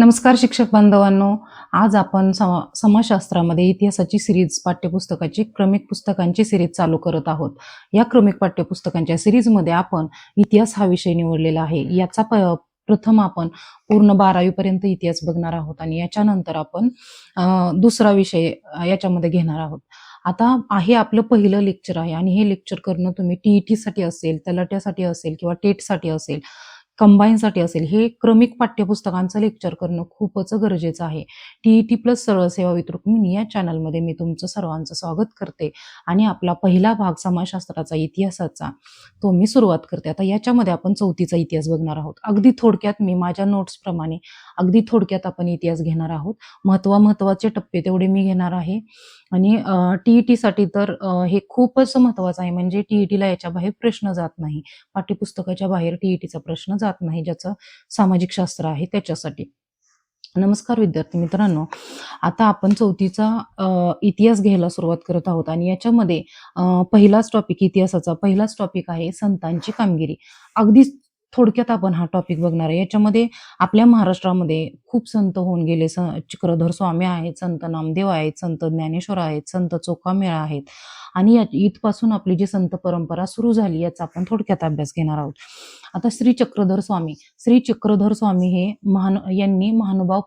नमस्कार शिक्षक बांधवांनो. आज आपण समाजशास्त्रामध्ये इतिहासाची सिरीज पाठ्यपुस्तकाची क्रमिक पुस्तकांची सिरीज चालू करत आहोत. या क्रमिक पाठ्यपुस्तकांच्या सिरीजमध्ये आपण इतिहास हा विषय निवडलेला आहे. याचा प्रथम आपण पूर्ण 12वी पर्यंत इतिहास बघणार आहोत आणि याच्यानंतर आपण दुसरा विषय याच्यामध्ये घेणार आहोत. आता आहे आपलं पहिलं लेक्चर आहे आणि हे लेक्चर करणं तुम्ही TET साठी असेल, तलाठ्यासाठी असेल किंवा टेटसाठी असेल, कंबाईनसाठी असेल, हे क्रमिक पाठ्यपुस्तकांचं लेक्चर करणं खूपच गरजेचं आहे. TET प्लस सरळ सेवा वितृकमिनी या चॅनलमध्ये मी तुमचं सर्वांचं स्वागत करते आणि आपला पहिला भाग समाजशास्त्राचा इतिहासाचा तो मी सुरुवात करते. आता याच्यामध्ये आपण 4थीचा इतिहास बघणार आहोत. अगदी थोडक्यात मी माझ्या नोट्सप्रमाणे अगदी थोडक्यात आपण इतिहास घेणार आहोत. महत्त्वाचे टप्पे तेवढे मी घेणार आहे आणि TETसाठी तर हे खूपच महत्त्वाचं आहे. म्हणजे TETला याच्या बाहेर प्रश्न जात नाही. पाठ्यपुस्तकाच्या बाहेर TETचा प्रश्न जात नाही, ज्याचं सामाजिक शास्त्र आहे त्याच्यासाठी. नमस्कार विद्यार्थी मित्रांनो, आता आपण 4थीचा इतिहास घ्यायला सुरुवात करत आहोत आणि याच्यामध्ये पहिलाच टॉपिक आहे संतांची कामगिरी. अगदी थोडक्यात आपण हा टॉपिक बघणार आहे. याच्यामध्ये आपल्या महाराष्ट्रामध्ये खूप संत होऊन गेले. चिक्रधर स्वामी आहेत, संत नामदेव आहेत, संत ज्ञानेश्वर आहेत, संत चोखामेळा आहेत आणि इथपासून आपली जी संत परंपरा सुरू झाली याचा आपण थोडक्यात अभ्यास घेणार आहोत. आता श्री चक्रधर स्वामी हे यांनी महानुभाव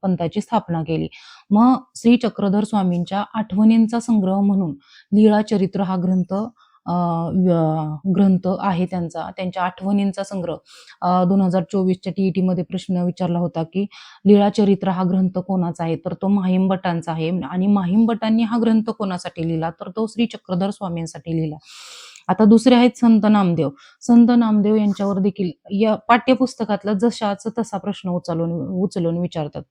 पंथाची स्थापना केली. मग श्री चक्रधर स्वामींच्या आठवणींचा संग्रह म्हणून लीळा चरित्र हा ग्रंथ आहे त्यांच्या आठवणींचा संग्रह. 2024च्या TET मध्ये प्रश्न विचारला होता की लीळा चरित्र हा ग्रंथ कोणाचा आहे, तर तो माहीम भटांचा आहे आणि माहीम भटांनी हा ग्रंथ कोणासाठी लिहिला, तर तो श्री चक्रधर स्वामींसाठी लिहिला. आता दुसरे आहेत संत नामदेव यांच्यावर देखील या पाठ्यपुस्तकातला जशाच तसा प्रश्न उचलून विचारतात.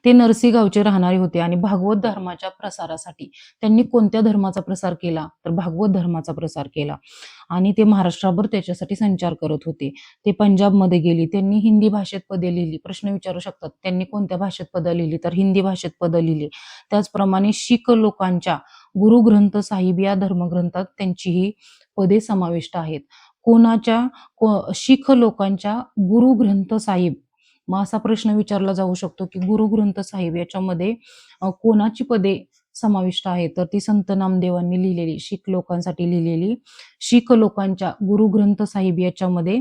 ते नरसी गावचे राहणारे होते आणि भागवत धर्माच्या प्रसारासाठी त्यांनी कोणत्या धर्माचा प्रसार केला, तर भागवत धर्माचा प्रसार केला आणि ते महाराष्ट्राभर त्याच्यासाठी संचार करत होते. ते पंजाबमध्ये गेली, त्यांनी हिंदी भाषेत पदे लिहिली. प्रश्न विचारू शकतात त्यांनी कोणत्या भाषेत पदं लिहिली, तर हिंदी भाषेत पदं लिहिली. त्याचप्रमाणे शीख लोकांच्या गुरु ग्रंथ साहिब या धर्मग्रंथात त्यांची ही पदे समाविष्ट आहेत. शीख लोकांच्या गुरु ग्रंथ साहिब, मग असा प्रश्न विचारला जाऊ शकतो की गुरु ग्रंथ साहिब याच्यामध्ये कोणाची पदे समाविष्ट आहेत, तर ती संत नामदेवांनी लिहिलेली, शीख लोकांसाठी लिहिलेली शीख लोकांच्या गुरु ग्रंथ साहिब याच्यामध्ये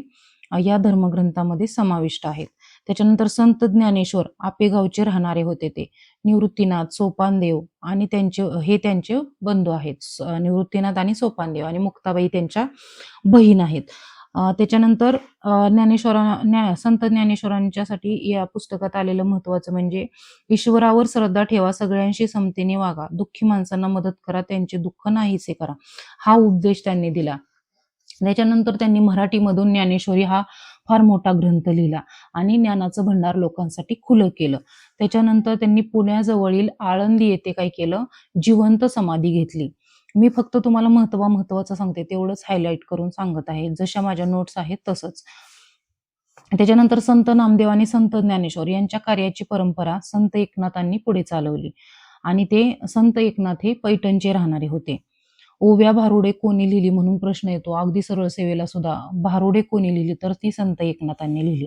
या धर्मग्रंथामध्ये समाविष्ट आहेत. त्याच्यानंतर संत ज्ञानेश्वर आपेगावचे राहणारे होते. ते निवृत्तीनाथ, सोपानदेव आणि त्यांचे बंधू आहेत. निवृत्तीनाथ आणि सोपानदेव आणि मुक्ताबाई त्यांच्या बहीण आहेत. त्याच्यानंतर संत ज्ञानेश्वरांच्यासाठी या पुस्तकात आलेलं महत्वाचं म्हणजे ईश्वरावर श्रद्धा ठेवा, सगळ्यांशी समतेने वागा, दुःखी माणसांना मदत करा, त्यांचे दुःख नाहीसे करा, हा उपदेश त्यांनी दिला. त्याच्यानंतर त्यांनी मराठीमधून ज्ञानेश्वरी हा फार मोठा ग्रंथ लिहिला आणि ज्ञानाचं भंडार लोकांसाठी खुलं केलं. त्याच्यानंतर त्यांनी पुण्याजवळील आळंदी येथे काय केलं, जिवंत समाधी घेतली. मी फक्त तुम्हाला महत्वाचं सांगते, तेवढंच हायलाइट करून सांगत आहे, जशा माझ्या नोट्स आहेत तसंच. त्याच्यानंतर संत नामदेव आणि संत ज्ञानेश्वर यांच्या कार्याची परंपरा संत एकनाथांनी पुढे चालवली आणि ते संत एकनाथ हे पैठणचे राहणारे होते. ओव्या भारुडे कोणी लिहिली म्हणून प्रश्न येतो. अगदी सरळ सेवेला सुद्धा भारुडे कोणी लिहिली, तर ती संत एकनाथांनी लिहिली.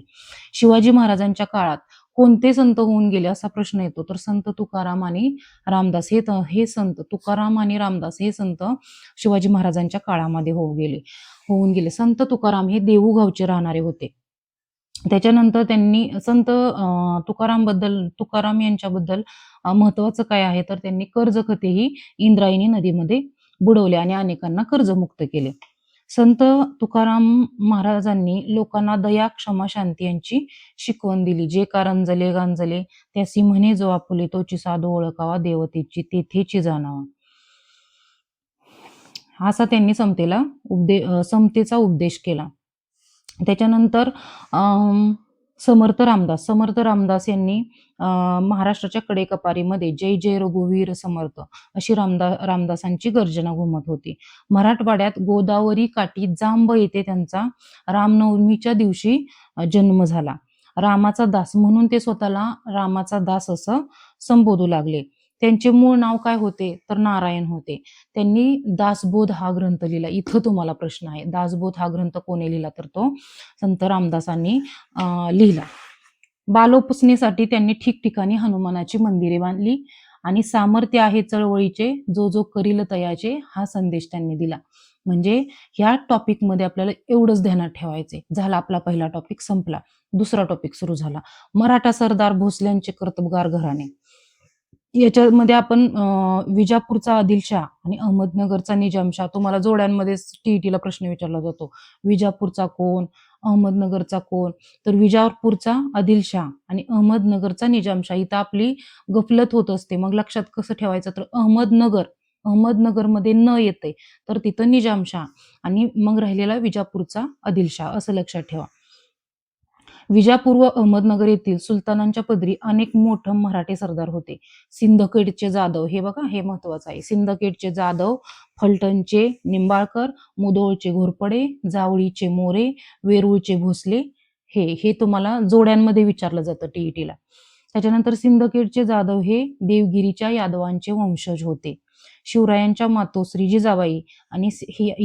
शिवाजी महाराजांच्या काळात कोणते संत होऊन गेले असा प्रश्न येतो, तर संत तुकाराम आणि रामदास हे संत तुकाराम आणि रामदास हे संत शिवाजी महाराजांच्या काळामध्ये होऊन गेले. संत तुकाराम हे देऊगावचे राहणारे होते. त्याच्यानंतर त्यांनी संत तुकाराम यांच्याबद्दल महत्वाचं काय आहे, तर त्यांनी कर्जखतेही इंद्रायणी नदीमध्ये बुडवले आणि अनेकांना कर्जमुक्त केले. संत तुकाराम महाराजांनी लोकांना दया, क्षमा, शांती यांची शिकवण दिली. जे का रंजले गांजले त्यासी म्हणे जो आपुले, तोची साधू ओळखावा, देवतेची तेथेची जाणावा, असा त्यांनी समतेचा उपदेश केला. त्याच्यानंतर समर्थ रामदास यांनी महाराष्ट्राच्या कडेकपारीमध्ये जय जय रघुवीर समर्थ अशी रामदासांची गर्जना घुमत होती. मराठवाड्यात गोदावरी काठी जांब येथे त्यांचा रामनवमीच्या दिवशी जन्म झाला. रामाचा दास म्हणून ते स्वतःला रामाचा दास असं संबोधू लागले. त्यांचे मूळ नाव काय होते, तर नारायण होते. त्यांनी दासबोध हा ग्रंथ लिहिला. इथं तुम्हाला प्रश्न आहे, दासबोध हा ग्रंथ कोणी लिहिला, तर तो संत रामदासांनी लिहिला. बालोपसनीसाठी त्यांनी ठिकठिकाणी हनुमानाची मंदिरे बांधली आणि सामर्थ्य आहे चळवळीचे, जो जो करील तयाचे, हा संदेश त्यांनी दिला. म्हणजे ह्या टॉपिकमध्ये आपल्याला एवढंच ध्यानात ठेवायचंय. झाला आपला पहिला टॉपिक संपला. दुसरा टॉपिक सुरू झाला. मराठा सरदार भोसल्यांचे कर्तबगार घराणे. याच्यामध्ये आपण विजापूरचा आदिलशाह आणि अहमदनगरचा निजामशाह, तुम्हाला जोड्यांमध्ये टीईटीला प्रश्न विचारला जातो. विजापूरचा कोण, अहमदनगरचा कोण? तर विजापूरचा आदिलशाह आणि अहमदनगरचा निजामशाह. इथं आपली गफलत होत असते. मग लक्षात कसं ठेवायचं, तर अहमदनगरमध्ये न येते तर तिथं निजामशाह आणि मग राहिलेला विजापूरचा आदिलशाह असं लक्षात ठेवा. विजापूर व अहमदनगर येथील सुलतानांच्या पदरी अनेक मोठे मराठे सरदार होते. सिंदखेडचे जाधव, हे बघा हे महत्वाचं आहे. सिंदखेडचे जाधव, फलटणचे निंबाळकर, मुधोळचे घोरपडे, जावळीचे मोरे, वेरूळचे भोसले, हे तुम्हाला जोड्यांमध्ये विचारलं जातं टीईटीला. त्याच्यानंतर सिंदखेडचे जाधव हे देवगिरीच्या यादवांचे वंशज होते. शिवरायांच्या मातोश्री जिजाबाई आणि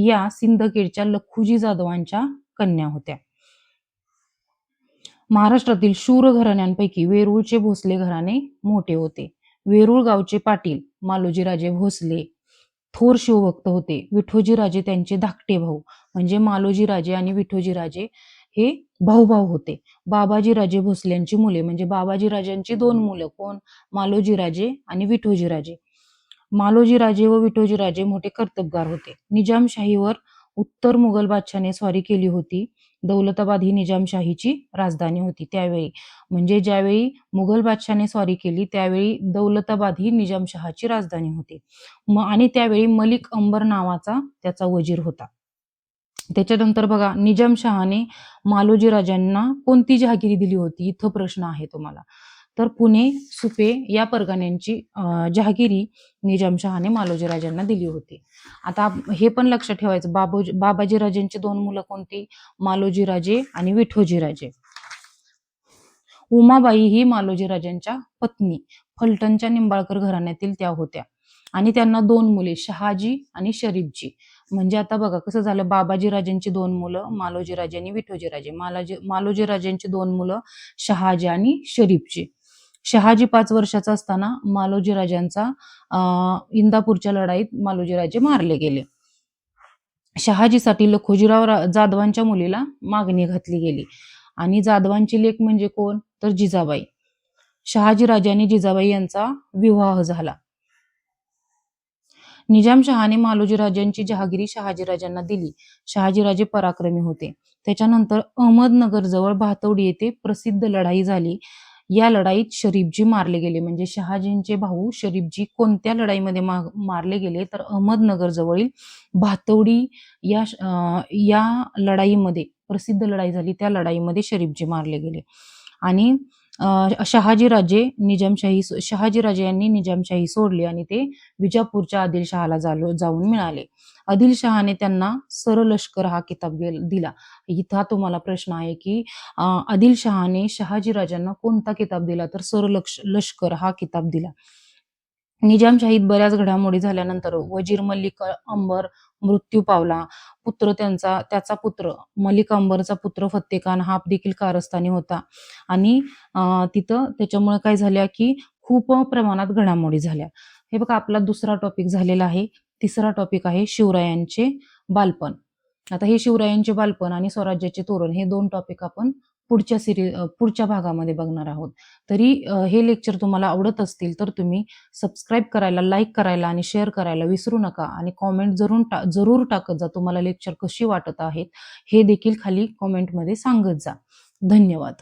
या सिंदखेडच्या लखुजी जाधवांच्या कन्या होत्या. महाराष्ट्रातील शूर घराण्यांपैकी वेरूळचे भोसले घराणे मोठे होते. वेरूळ गावचे पाटील मालोजीराजे भोसले थोर शिवभक्त होते. विठोजीराजे त्यांचे धाकटे भाऊ, म्हणजे मालोजीराजे आणि विठोजीराजे हे भाऊ होते. बाबाजीराजे भोसल्यांची मुले, म्हणजे बाबाजीराजांची 2 मुलं, कोण? मालोजीराजे आणि विठोजीराजे. मालोजीराजे व विठोजीराजे मोठे कर्तबगार होते. निजामशाहीवर उत्तर मुघल बादशाने स्वारी केली होती. दौलताबाद ही निजामशाहीची राजधानी होती त्यावेळी. म्हणजे ज्यावेळी मुघल बादशाने स्वारी केली त्यावेळी दौलताबाद ही निजामशहाची राजधानी होती. आणि त्यावेळी मलिक अंबर नावाचा त्याचा वजीर होता. त्याच्यानंतर बघा, निजामशहाने मालोजी राजांना कोणती जहागिरी दिली होती? इथं प्रश्न आहे तुम्हाला. तर पुणे, सुपे या परगण्यांची जहागिरी निजामशहाने मालोजी राजांना दिली होती. आता हे पण लक्षात ठेवायचं, बाबाजी राजेंची 2 मुलं कोणती? मालोजी राजे आणि विठोजी राजे. उमाबाई ही मालोजी राजांच्या पत्नी, फलटणच्या निंबाळकर घराण्यातील त्या होत्या आणि त्यांना 2 मुले, शहाजी आणि शरीफजी. म्हणजे आता बघा कसं झालं, बाबाजी राजांची 2 मुलं मालोजी राजे आणि विठोजी राजे. मालोजी राजांची 2 मुलं शहाजी आणि शरीफजी. शहाजी 5 वर्षाचा असताना मालोजी राजांचा इंदापूरच्या लढाईत मालोजी राजे मारले गेले. शहाजीसाठी लखोजीराव जाधवांच्या मुलीला मागणी घातली गेली आणि जाधवांची लेक म्हणजे कोण? तर जिजाबाई. शहाजी राजे आणि जिजाबाई यांचा विवाह झाला. निजामशहाने मालोजी राजांची जहागिरी शहाजीराजांना दिली. शहाजीराजे पराक्रमी होते. त्याच्यानंतर अहमदनगर जवळ भातवडी येथे प्रसिद्ध लढाई झाली. या लढाईत शरीफजी मारले गेले. म्हणजे शहाजींचे भाऊ शरीफजी कोणत्या लढाईमध्ये मारले गेले? तर अहमदनगर जवळील भातवडी या लढाईमध्ये, प्रसिद्ध लढाई झाली त्या लढाईमध्ये शरीफजी मारले गेले. आणि शहाजीराजे यांनी निजामशाही सोडली आणि ते विजापूरच्या आदिलशहाला जाऊन मिळाले. आदिलशहाने त्यांना सरलष्कर हा किताब दिला. इथं तुम्हाला प्रश्न आहे की आदिलशहाने शहाजीराजांना कोणता किताब दिला? तर सरलष्कर हा किताब दिला. निजामशाहीत बऱ्याच घडामोडी झाल्यानंतर वजीर मलिक अंबर मृत्यू पावला. त्याचा पुत्र मलिक अंबरचा पुत्र फत्तेखान हा देखील कारस्थानी होता आणि तिथं त्याच्यामुळे काय झाल्या की खूप प्रमाणात घडामोडी झाल्या. हे बघा, आपला दुसरा टॉपिक झालेला आहे. तिसरा टॉपिक आहे शिवरायांचे बालपण. आता हे शिवरायांचे बालपण आणि स्वराज्याचे तोरण हे 2 टॉपिक आपण पुढच्या भागामध्ये बघणार आहोत. तरी हे लेक्चर तुम्हाला आवडत असतील तर तुम्ही सबस्क्राईब करायला, लाईक करायला आणि शेअर करायला विसरू नका आणि कॉमेंट जरूर टाकत जा. तुम्हाला लेक्चर कशी वाटत आहेत हे देखील खाली कॉमेंटमध्ये सांगत जा. धन्यवाद.